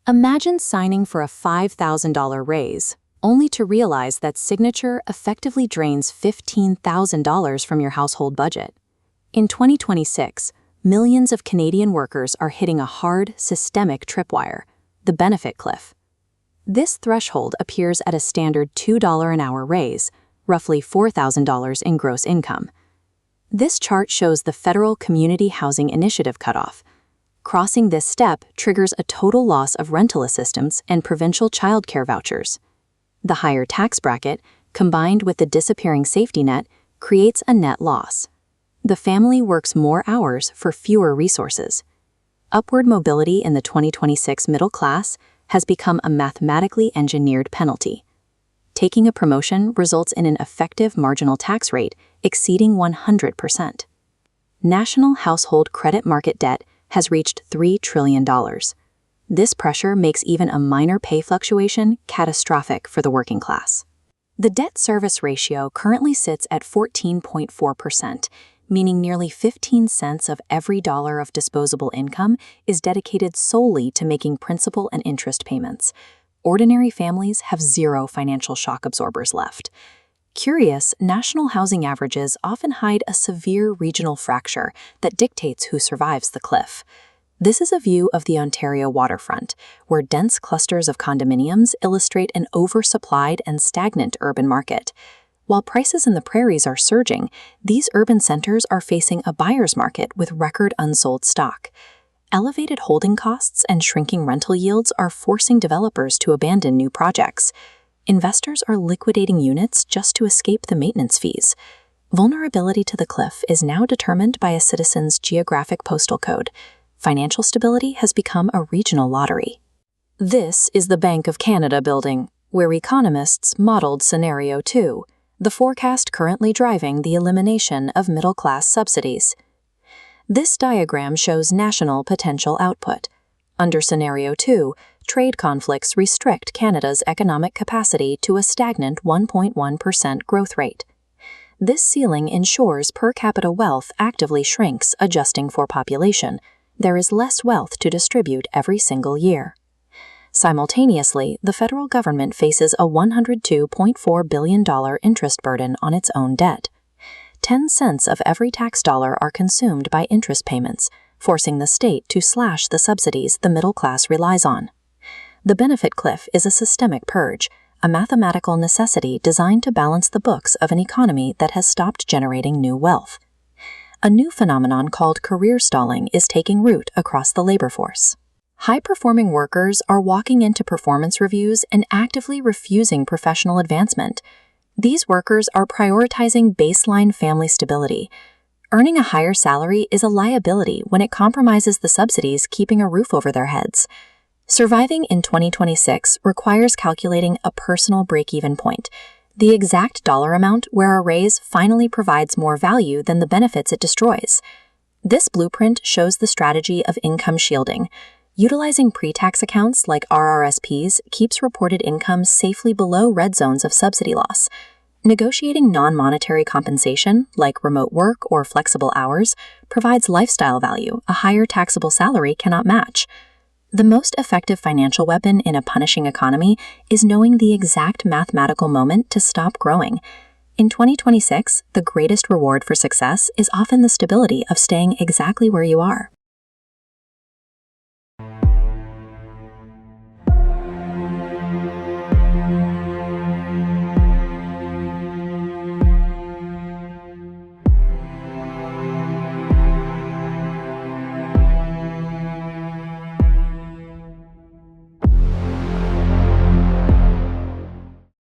Imagine signing for a $5,000 raise, only to realize that signature effectively drains $15,000 from your household budget. In 2026, millions of Canadian workers are hitting a hard, systemic tripwire, the benefit cliff. This threshold appears at a standard $2 an hour raise, roughly $4,000 in gross income. This chart shows the Federal Community Housing Initiative cutoff. Crossing this step triggers a total loss of rental assistance and provincial childcare vouchers. The higher tax bracket, combined with the disappearing safety net, creates a net loss. The family works more hours for fewer resources. Upward mobility in the 2026 middle class has become a mathematically engineered penalty. Taking a promotion results in an effective marginal tax rate exceeding 100%. National household credit market debt has reached $3 trillion. This pressure makes even a minor pay fluctuation catastrophic for the working class. The debt service ratio currently sits at 14.4%, meaning nearly 15 cents of every dollar of disposable income is dedicated solely to making principal and interest payments. Ordinary families have zero financial shock absorbers left. Curious, national housing averages often hide a severe regional fracture that dictates who survives the cliff. This is a view of the Ontario waterfront, where dense clusters of condominiums illustrate an oversupplied and stagnant urban market. While prices in the prairies are surging, these urban centers are facing a buyer's market with record unsold stock. Elevated holding costs and shrinking rental yields are forcing developers to abandon new projects. Investors are liquidating units just to escape the maintenance fees. Vulnerability to the cliff is now determined by a citizen's geographic postal code. Financial stability has become a regional lottery. This is the Bank of Canada building, where economists modeled Scenario 2, the forecast currently driving the elimination of middle-class subsidies. This diagram shows national potential output. Under Scenario 2, trade conflicts restrict Canada's economic capacity to a stagnant 1.1% growth rate. This ceiling ensures per capita wealth actively shrinks, adjusting for population. There is less wealth to distribute every single year. Simultaneously, the federal government faces a $102.4 billion interest burden on its own debt. 10 cents of every tax dollar are consumed by interest payments, forcing the state to slash the subsidies the middle class relies on. The benefit cliff is a systemic purge, a mathematical necessity designed to balance the books of an economy that has stopped generating new wealth. A new phenomenon called career stalling is taking root across the labor force. High-performing workers are walking into performance reviews and actively refusing professional advancement. These workers are prioritizing baseline family stability. Earning a higher salary is a liability when it compromises the subsidies keeping a roof over their heads. Surviving in 2026 requires calculating a personal break-even point, the exact dollar amount where a raise finally provides more value than the benefits it destroys. This blueprint shows the strategy of income shielding. Utilizing pre-tax accounts like RRSPs keeps reported income safely below red zones of subsidy loss. Negotiating non-monetary compensation, like remote work or flexible hours, provides lifestyle value a higher taxable salary cannot match. The most effective financial weapon in a punishing economy is knowing the exact mathematical moment to stop growing. In 2026, the greatest reward for success is often the stability of staying exactly where you are.